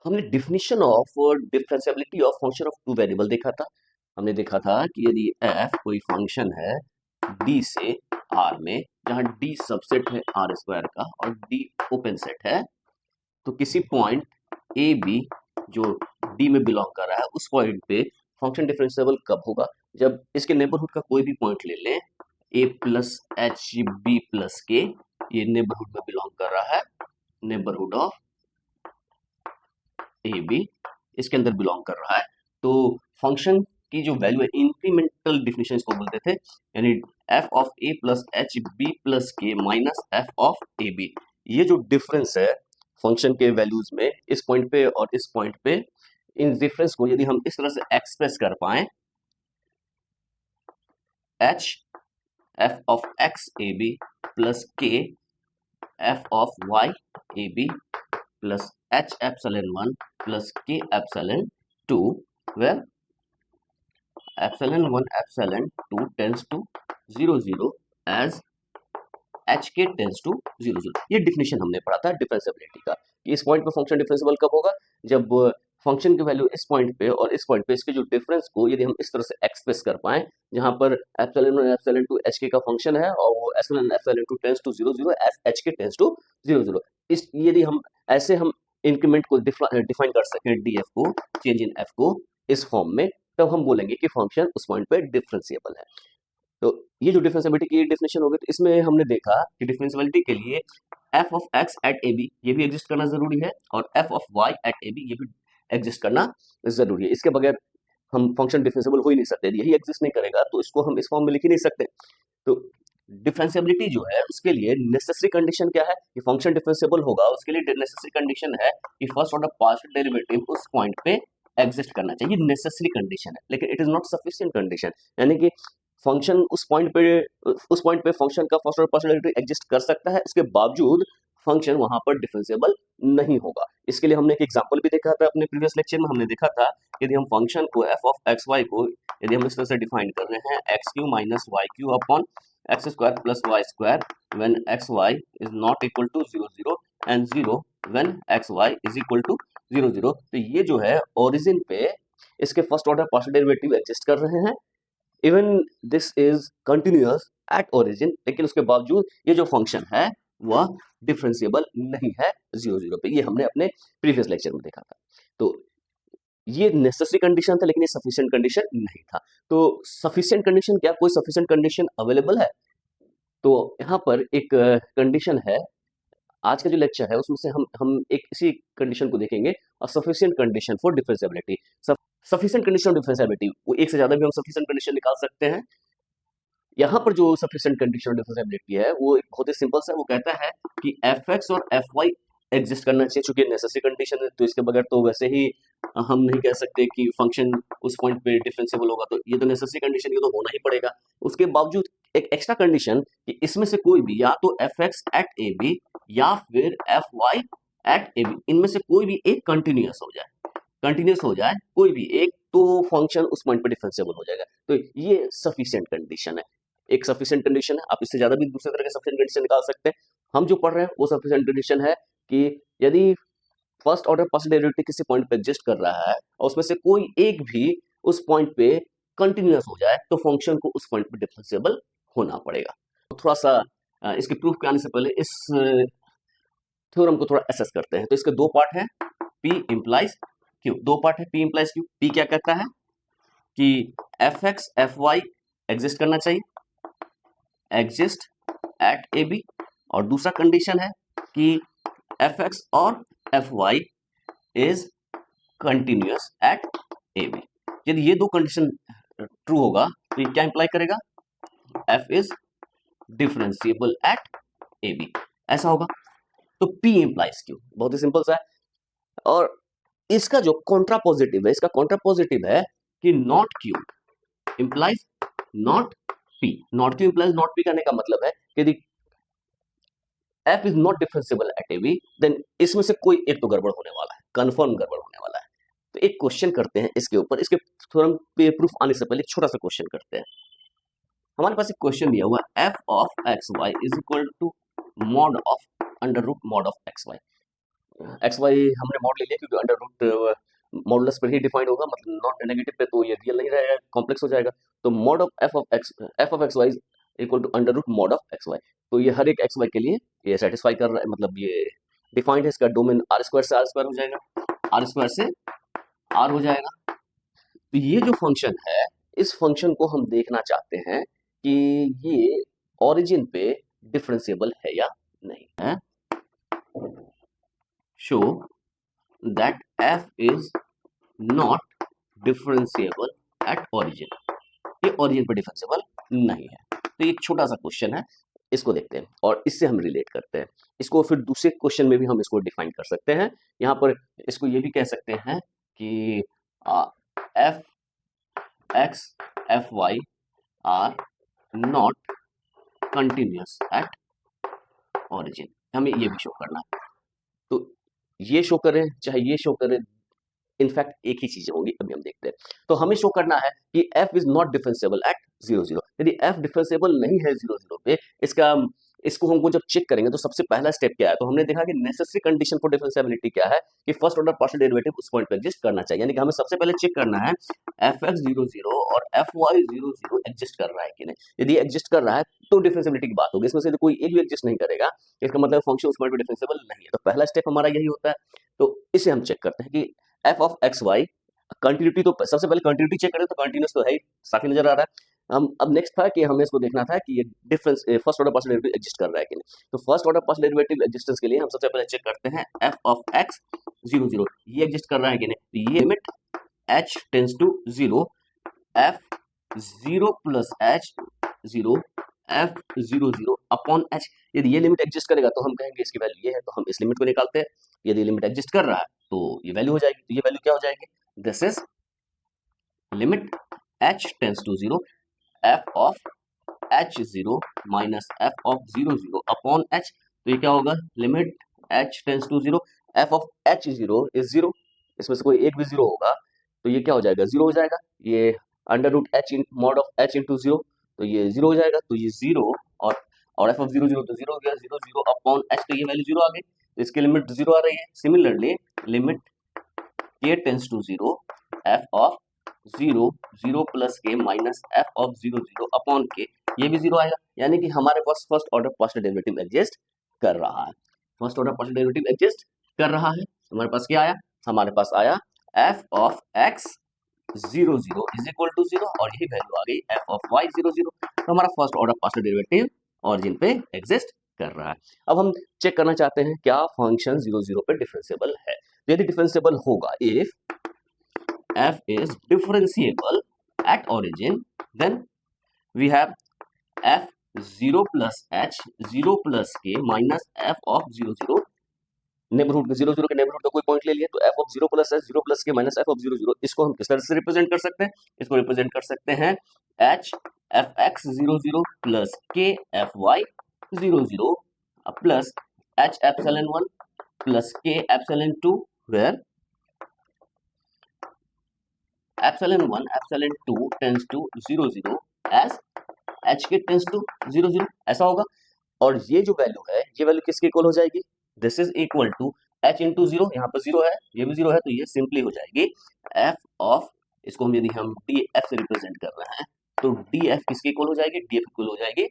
हमने definition of differentiability of function of two variable देखा था। हमने देखा था कि यदि f कोई फंक्शन है d से r में, जहां d सबसेट है r स्क्वायर का और d ओपन सेट है, तो किसी पॉइंट ए बी जो d में बिलोंग कर रहा है उस पॉइंट पे फंक्शन डिफरेंशिएबल कब होगा? जब इसके नेबरहुड का कोई भी पॉइंट ले लें, a plus H B plus k, ये नेबरहुड में बिलोंग कर रहा है, नेबरहुड ऑफ ए बी इसके अंदर बिलोंग कर रहा है, तो फंक्शन की जो वैल्यू है, इंक्रीमेंटल डिफिनेशन इसको बोलते थे, यानी F of A plus H B plus K minus F of A B, ये जो डिफरेंस है फंक्शन के वैल्यूज में इस पॉइंट पे और इस पॉइंट पे, इन डिफरेंस को यदि हम इस तरह से एक्सप्रेस कर पाए, H F of X A B plus K F of Y A B plus h epsilon 1 plus k epsilon 2, where epsilon 1 epsilon 2 tends to 0 0 as hk tends to 0 0। ये definition हमने पढ़ा था डिफरेंशिएबिलिटी का कि इस point पे function differentiable कब होगा, जब फंक्शन की वैल्यू इस पॉइंट पे और इस पॉइंट पे इसके जो डिफरेंस को यदि हम इस तरह से एक्सप्रेस कर पाए, जहां पर epsilon 1 epsilon 2 hk का फंक्शन है और वो epsilon 1 epsilon 2 tends to 0 0 as hk tends to 0 0, इस यदि हम ऐसे हम इंक्रीमेंट को डिफाइन कर सकें, df को, चेंज इन f को इस फॉर्म में, तब हम बोलेंगे कि फंक्शन उस पॉइंट पे डिफरेंशिएबल है। तो ये जो डिफरेंशिएबिलिटी की डेफिनेशन हो गई, तो इसमें हमने देखा कि डिफरेंशिएबिलिटी के लिए f of x at a B ये भी एग्जिस्ट करना जरूरी है और f of y at a B ये भी एग्जिस्ट करना जरूरी है। इसके बगैर हम फंक्शन डिफरेंशिएबल हो ही नहीं सकते, यही एग्जिस्ट नहीं करेगा तो इसको हम इस फॉर्म में लिख ही नहीं सकते। तो डिफरेंशिएबिलिटी जो है उसके लिए नेसेसरी कंडीशन क्या है कि फंक्शन डिफरेंशिएबल होगा, उसके लिए नेसेसरी कंडीशन है कि फर्स्ट ऑर्डर पार्शियल डेरिवेटिव उस पॉइंट पे एग्जिस्ट करना चाहिए। नेसेसरी कंडीशन है, लेकिन it is not sufficient condition, यानी कि फंक्शन उस पॉइंट पे फंक्शन का first order partial derivative exist कर सकता है, इसके बावजूद फंक्शन वहां पर डिफरेंशिएबल नहीं होगा। इसके लिए हमने एक एग्जांपल भी देखा था अपने प्रीवियस लेक्चर में। हमने देखा था यदि हम फंक्शन को f ऑफ एक्स वाई को यदि हम इस तरह से डिफाइन कर रहे हैं, x cube minus y cube upon x square plus y square when x y is not equal to 0 0 and 0 when x y is equal to 0 0, तो ये जो है ओरिजिन पे इसके first order partial derivative exist कर रहे हैं, even this is continuous at origin, लेकिन उसके बावजूद ये जो फंक्शन है वह डिफरेंशिएबल नहीं है 0 0 पे। ये हमने अपने प्रीवियस लेक्चर में देखा था। तो ये नेसेसरी कंडीशन था, लेकिन ये सफिशिएंट कंडीशन नहीं था। तो सफिशिएंट कंडीशन क्या, कोई सफिशिएंट कंडीशन अवेलेबल है? तो यहाँ पर एक कंडीशन है, आज का जो लेक्चर है उसमें से हम एक इसी कंडीशन को देखेंगे, और sufficient condition for differentiability. Sufficient condition of differentiability, वो एक से ज्यादा भी हम सफिशिएंट कंडीशन निकाल सकते हैं। यहाँ पर जो सफिशिएंट कंडीशन ऑफ डिफरेंशिएबिलिटी है वो एक बहुत ही सिंपल सा, वो कहता है कि fx और fy एग्जिस्ट करना चाहिए। चूंकि नेसेसरी कंडीशन है तो इसके बगैर तो वैसे ही हम नहीं कह सकते कि फंक्शन उस पॉइंट पे डिफरेंशिएबल होगा, तो ये तो नेसेसरी कंडीशन, ये तो होना ही पड़ेगा। उसके बावजूद एक एक्स्ट्रा कंडीशन कि इसमें से कोई भी, या तो fx एट ए बी या फिर fy एट ए बी, इनमें से कोई भी एक कंटिन्यूअस हो जाए कोई भी एक, तो फंक्शन उस पॉइंट पे डिफरेंशिएबल हो जाएगा। तो ये सफिशिएंट कंडीशन है, एक सफिशिएंट कंडीशन है। आप इससे ज्यादा भी दूसरे तरह के सफिशिएंट कंडीशन निकाल सकते हैं। हम जो पढ़ रहे हैं वो सफिशिएंट कंडीशन है कि यदि फर्स्ट ऑर्डर पार्शियल डेरिवेटिव किसी पॉइंट पे एग्जिस्ट कर रहा है और उसमें से कोई एक भी उस पॉइंट पे कंटिन्यूअस हो जाए, तो फंक्शन को उस पॉइंट पे डिफरेंशिएबल होना पड़ेगा। तो थोड़ा सा इसके प्रूफ के आने से पहले इस थ्योरम को थोड़ा एसेस करते हैं। तो इसके दो पार्ट हैं, P इम्प्लाइज Q, दो पार्ट है P इम्प्लाइज Q। P क्या कहता है कि fx fy एग्जिस्ट करना चाहिए, एग्जिस्ट एट ए बी, और दूसरा कंडीशन है कि fx और fy is continuous at a b. यदि ये दो कंडीशन ट्रू होगा तो ये क्या इंप्लाई करेगा, f is differentiable at a b, ऐसा होगा। तो P इम्प्लाइज Q बहुत ही सिंपल सा है। और इसका जो कॉन्ट्रापोजिटिव है, इसका कॉन्ट्रापोजिटिव है कि not Q implies not P। Not Q implies not P कहने का मतलब है कि यदि f is not differentiable at a b, then इसमें से कोई एक तो गड़बड़ होने वाला है, कंफर्म गड़बड़ होने वाला है। तो एक क्वेश्चन करते हैं इसके ऊपर, इसके थ्योरम पे प्रूफ आने से पहले एक छोटा सा क्वेश्चन करते हैं। हमारे पास एक क्वेश्चन दिया हुआ है, f of x y is equal to mod of under root mod of x y. X y हमने मॉड ले लिया क्योंकि अंडर रूट मॉडुलस पर ही डिफाइंड होगा, मतलब नॉट नेगेटिव पे तो ये रियल नहीं रहेगा, कॉम्प्लेक्स हो जाएगा। तो mod of f of x y equal to under root mod of x y. तो ये हर एक एक्स वाई के लिए ये सेटिस्फाई कर रहा है, मतलब ये डिफाइंड है, इसका डोमेन आर स्क्वायर से आर स्क्वायर हो जाएगा, आर स्क्वायर से आर हो जाएगा। तो ये जो फंक्शन है, इस फंक्शन को हम देखना चाहते हैं कि ये ओरिजिन पे डिफरेंशिएबल है या नहीं है। Show that f is not differentiable at origin, ये origin पे डिफरेंशिएबल नहीं है। तो ये एक छोटा सा क्वेश्चन है, इसको देखते हैं और इससे हम रिलेट करते हैं। इसको फिर दूसरे क्वेश्चन में भी हम इसको डिफाइन कर सकते हैं। यहाँ पर इसको ये भी कह सकते हैं कि f x f y are not continuous at origin, हमें ये भी शो करना है। तो ये शो करें चाहे ये शो करें, इनफैक्ट एक ही चीजें होंगी, अभी हम देखते हैं। तो हमें शो करना है कि f is not differentiable at 0 0। यदि f डिफरेंशिएबल नहीं है 0 0 पे, इसको हमको जब चेक करेंगे तो सबसे पहला स्टेप क्या है, तो हमने देखा कि नेसेसरी कंडीशन फॉर डिफरेंशिएबिलिटी क्या है कि फर्स्ट ऑर्डर पार्शियल डेरिवेटिव उस पॉइंट पे एग्जिस्ट करना चाहिए। यानी कि हमें सबसे पहले चेक करना है fx 0 0 और fy 0 0 एग्जिस्ट कर रहा है कि नहीं। यदि एग्जिस्ट कर रहा है तो डिफरेंशिएबिलिटी की बात होगी, इसमें से कोई एक भी एग्जिस्ट नहीं करेगा, इसका मतलब फंक्शन उस पॉइंट पे डिफरेंशिएबल नहीं है। तो पहला स्टेप हमारा यही होता है। तो इसे हम चेक करते हैं कि f of x y continuity, तो सबसे पहले कंटिन्यूटी चेक करें तो कंटिन्यूस तो है ही, साफ ही नजर आ रहा है। हम अब नेक्स्ट था कि हमें इसको देखना था कि ये difference first order partial derivative exist कर रहा है कि नहीं। तो first order partial derivative existence के लिए हम सबसे पहले चेक करते हैं एफ ऑफ एक्स 0 0 ये एग्जिस्ट कर रहा है कि नहीं। तो ये limit h tends to 0 f 0 plus h 0 f 0 0 upon h। यदि ये लिमिट एग्जिस्ट करेगा तो हम कहेंगे इसकी वैल्यू ये है, तो हम इस लिमिट को निकालते हैं। यदि लिमिट एग्जिस्ट कर रहा है तो ये वैल्यू हो जाएगी। तो ये वैल्यू क्या हो जाएगी, this is limit h tends to 0 f of h 0 minus f of 0 0 upon h। तो ये क्या होगा, limit h tends to 0 f of h 0 is 0, इसमें से कोई एक भी 0 होगा तो ये क्या हो जाएगा, 0 हो जाएगा। ये under root h mod of h into 0, तो ये 0 हो जाएगा। तो ये 0 और f ऑफ 0 0 तो 0 हो गया, 0 0 अपॉन h, तो ये वैल्यू 0 आ गई, तो इसकी लिमिट 0 आ रही है। Similarly limit k tends to 0 f of 0 0 plus k minus f of 0 0 upon k, ये भी 0 आएगा। यानी कि हमारे पास first order partial derivative exist कर रहा है, first order partial derivative exist कर रहा है। हमारे पास क्या आया, हमारे पास आया f of x 0 0 is equal to 0 और यही वैल्यू आ गई f ऑफ y 0 0। तो हमारा first order partial derivative origin पे एग्जिस्ट कर रहा है। अब हम चेक करना चाहते हैं क्या फंक्शन 0 0 पे डिफरेंशिएबल है। यदि डिफरेंशिएबल होगा, if f is differentiable at origin, then we have f 0 plus h 0 plus k minus f of 0 0, neighbourhood 0 0 के नेबरहुड का कोई पॉइंट ले लिया तो f of 0 plus h 0 plus K minus f of 0 0, इसको हम किस तरह से रिप्रेजेंट कर सकते हैं, इसको रिप्रेजेंट कर सकते हैं h f x 0 0 plus k f y 0 0 plus h epsilon 1 plus k epsilon 2 where epsilon 1 epsilon 2 tends to 0 0 as h k tends to 0 0, ऐसा होगा। और ये जो वैल्यू है, ये वैल्यू किसके इक्वल हो जाएगी, this is equal to h into 0, यहाँ पर 0 है, ये भी 0 है, तो ये सिंपली हो जाएगी f ऑफ, इसको हम यदि हम df से रिप्रेजेंट कर रहे हैं तो df किसके इक्वल हो जाएगी, df इक्वल हो जाएगी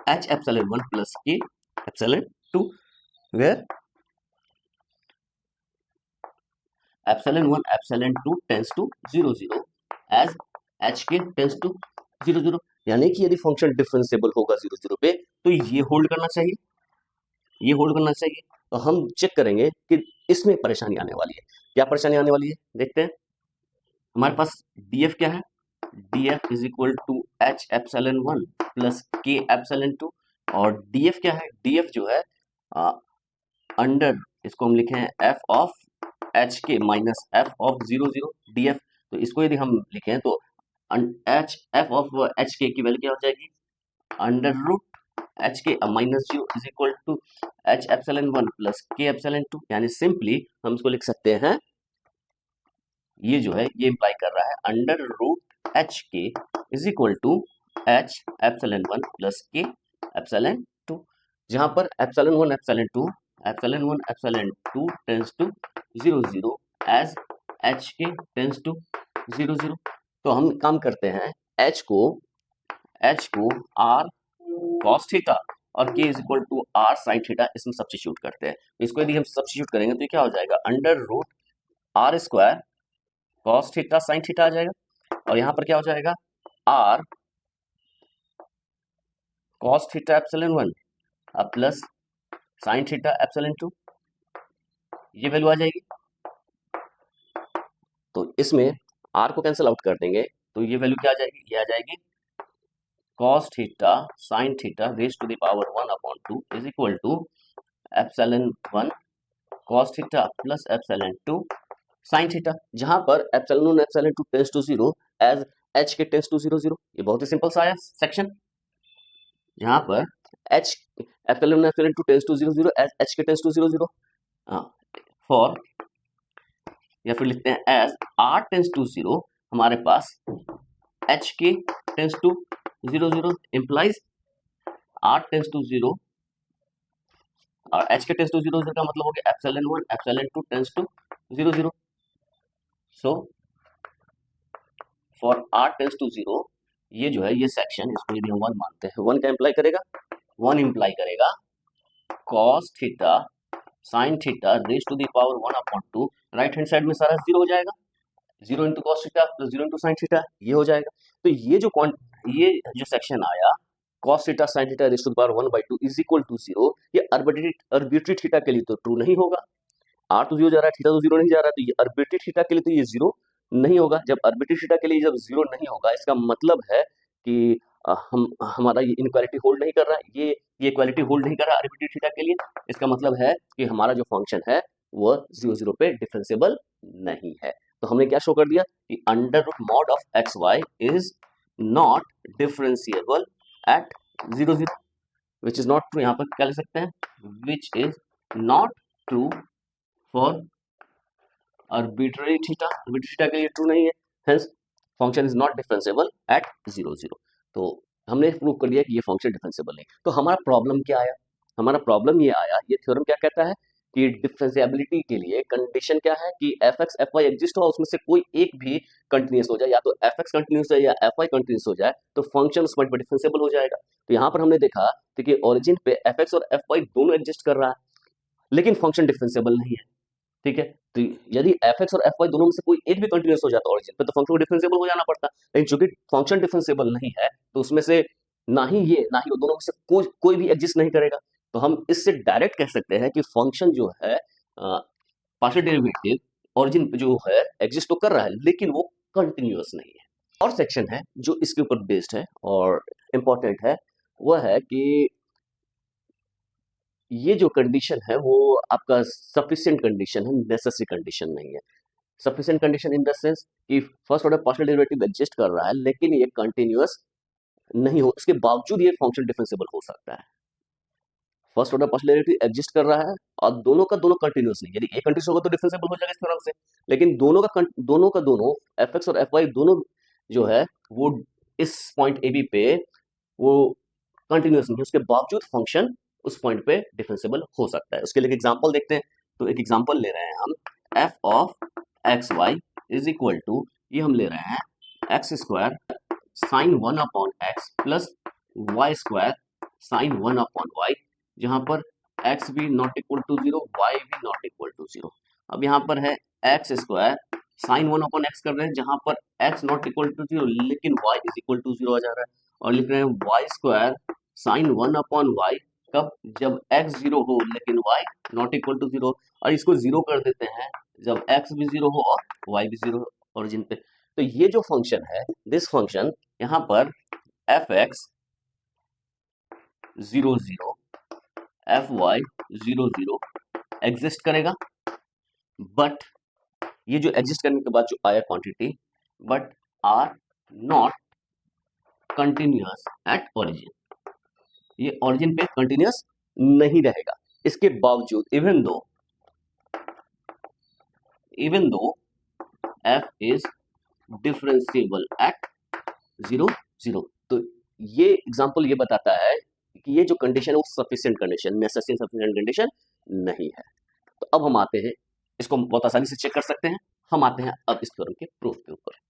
h epsilon 1 plus k epsilon 2 where epsilon 1 epsilon 2 tends to 0 0 as h k tends to 0 0। यानी कि यदि फंक्शन डिफरेंशिएबल होगा 0 0 पे तो ये होल्ड करना चाहिए, ये होल्ड करना चाहिए। तो हम चेक करेंगे कि इसमें परेशानी आने वाली है। क्या परेशानी आने वाली है, देखते हैं। हमारे पास df क्या है, df is equal to h epsilon 1 plus k epsilon 2, और df क्या है, df जो है अंडर, इसको हम लिखे हैं f of h k minus f of 0 0 df। तो इसको यदि हम लिखें तो h f ऑफ h के की वैल्यू क्या हो जाएगी, under root h k minus 0 is equal to h epsilon 1 plus k epsilon 2। यानी सिंपली हम इसको लिख सकते हैं, ये जो है ये इंप्लाई कर रहा है under root h k is equal to h epsilon 1 plus k epsilon 2। जहां पर epsilon 1 epsilon 2 tends to 0 0 as h k tends to 0 0। तो हम काम करते हैं, h को r cos थीटा और k is equal to r sin theta इसमें सब्स्टिट्यूट करते हैं। तो इसको यदि हम सब्स्टिट्यूट करेंगे तो ये क्या हो जाएगा, under root r square cos theta sin theta आ जाएगा, और यहाँ पर क्या हो जाएगा, r cos theta epsilon 1 plus sin theta epsilon 2, ये वैल्यू आ जाएगी। तो इसमें r को कैंसिल आउट कर देंगे तो ये वैल्यू क्या आ जाएगी, ये आ जाएगी cos theta sin theta raise to the power 1/2 is equal to epsilon 1 cos theta plus epsilon 2 sin theta, जहां पर epsilon 1 epsilon 2 tends to 0 as h k tends to 0 0। ये बहुत ही सिंपल सा है सेक्शन, जहां पर h epsilon 1 epsilon 2 tends to 0 0 as h k tends to 0 0 for, या फिर लिखते हैं एज r टेंस टू 0 हमारे पास h k tends to 0 0 implies r tends to 0 और h के टेंस टू 0 0 का मतलब हो गया epsilon 1 epsilon 2 tends to 0 0। So for r tends to 0 ये जो है ये सेक्शन, इसको यदि हम 1 मानते हैं, 1 का इंप्लाई करेगा, 1 इंप्लाई करेगा cos theta sin theta raise to the power 1/2, right hand side में सारा 0 हो जाएगा, 0 into cos theta plus 0 into sin theta, ये हो जाएगा। तो ये जो सेक्शन आया cos theta sin theta raise to the power 1/2 is equal to 0, ये आर्बिट्रेरी थीटा के लिए तो ट्रू नहीं होगा, r तो 0 जा रहा है, थीटा तो 0 नहीं जा रहा है, तो ये आर्बिट्रेरी थीटा के लिए तो ये 0 नहीं होगा। जब आर्बिट्रेरी थीटा के लिए जब 0 नहीं होगा, इसका मतलब है कि हमारा ये इनक्वालिटी होल्ड नहीं कर रहा है, ये इक्वालिटी होल्ड नहीं कर रहा है आर्बिट्रेरी थीटा के लिए। इसका मतलब है कि हमारा जो फंक्शन है वो 0 0 पे डिफरेंशिएबल नहीं है। तो हमने क्या शो कर दिया कि under root mod of x y is not differentiable at 0 0, which is not true. यहाँ पर क्या लिख सकते हैं, which is not true for arbitrary theta के लिए ट्रू नहीं है, hence function is not differentiable at 0 0। तो हमने प्रूव कर दिया कि ये फंक्शन डिफरेंशिएबल नहीं। तो हमारा प्रॉब्लम क्या आया, हमारा प्रॉब्लम ये आया, ये थ्योरम क्या कहता है कि डिफरेंशिएबिलिटी के लिए कंडीशन क्या है कि fx fy एग्जिस्ट हो, उसमें से कोई एक भी कंटिन्यूअस हो जाए, या तो fx कंटिन्यूअस है या fy कंटिन्यूअस हो जाए, तो फंक्शन उस पॉइंट पर डिफरेंशिएबल हो जाएगा। तो यहाँ पर हमने देखा कि ओरिजिन पे fx और fy दोनों एग्जिस्ट कर रहा है, लेकिन फंक्शन डिफरेंशिएबल नहीं है, ठीक है। तो यदि fx और fy दोनों में से कोई एक भी कंटिन्यूअस हो जाता है ओरिजिन पे, तो फंक्शन को डिफरेंशिएबल हो जाना पड़ता, लेकिन चूंकि फंक्शन डिफरेंशिएबल नहीं है तो उसमें से ना ही ये ना ही वो दोनों में से कोई भी एग्जिस्ट नहीं करेगा। तो हम इससे डायरेक्ट कह सकते हैं कि फंक्शन जो है पार्शियल डेरिवेटिव ओरिजिन पे जो है एग्जिस्ट तो कर रहा है, लेकिन वो कंटिन्यूअस नहीं है। और सेक्शन है जो इसके ऊपर बेस्ड है और इम्पोर्टेंट है, वह है कि ये जो कंडीशन है वो आपका सफिशिएंट कंडीशन है, नेसेसरी कंडीशन नहीं है। Sufficient condition in the sense कि first order partial derivative exist कर रहा है, लेकिन ये कंटिन्यूअस नहीं हो, इसके बावजूद ये फंक्शन डिफरेंशिएबल हो सकता है। First order partial derivative exist कर रहा है और दोनों का दोनों कंटिन्यूअस नहीं, यदि एक कंटिन्यूअस होगा तो डिफरेंशिएबल हो जाएगा इस तरह से, लेकिन दोनों का दोनों fx और fy दोनों जो है वो इस पॉइंट ab पे वो कंटिन्यूअस नहीं है, उसके बावजूद फंक्शन उस पॉइंट पे डिफरेंशिएबल हो सकता है। उसके लिए एग्जांपल देखते हैं। तो एक एग्जांपल ले रहे हैं हम, f of x y is equal to, ये हम ले रहे हैं x square sine 1/x plus y square sine 1/y, जहां पर x भी नॉट इक्वल टू 0, y भी नॉट इक्वल टू 0। अब यहाँ पर है एक्स स्क्वायर साइन 1/x कर रहे हैं, जहां पर x नॉट इक्वल टू 0 लेकिन y इज इक्वल टू 0 आ जा रहा है, और लिख रहे हैं वाई स्क्वायर साइन 1/y, कब, जब x 0 हो लेकिन y नॉट इक्वल टू 0, और इसको 0 कर देते हैं जब x भी 0 हो और y भी 0 ओरिजिन पे। तो ये जो फंक्शन है, दिस फंक्शन यहाँ पर fx 0 0 fy 0 0 एग्जिस्ट करेगा, बट ये जो एग्जिस्ट करने के बाद जो आया quantity, but are not continuous at origin, ये ओरिजिन पे कंटिन्यूअस नहीं रहेगा। इसके बावजूद even though f is differentiable at 0 0। तो ये एग्जांपल ये बताता है कि ये जो कंडीशन है वो sufficient condition, necessary sufficient condition नहीं है। तो अब हम आते हैं, इसको बहुत आसानी से चेक कर सकते हैं। हम आते हैं अब इस थ्योरम के प्रूफ के ऊपर।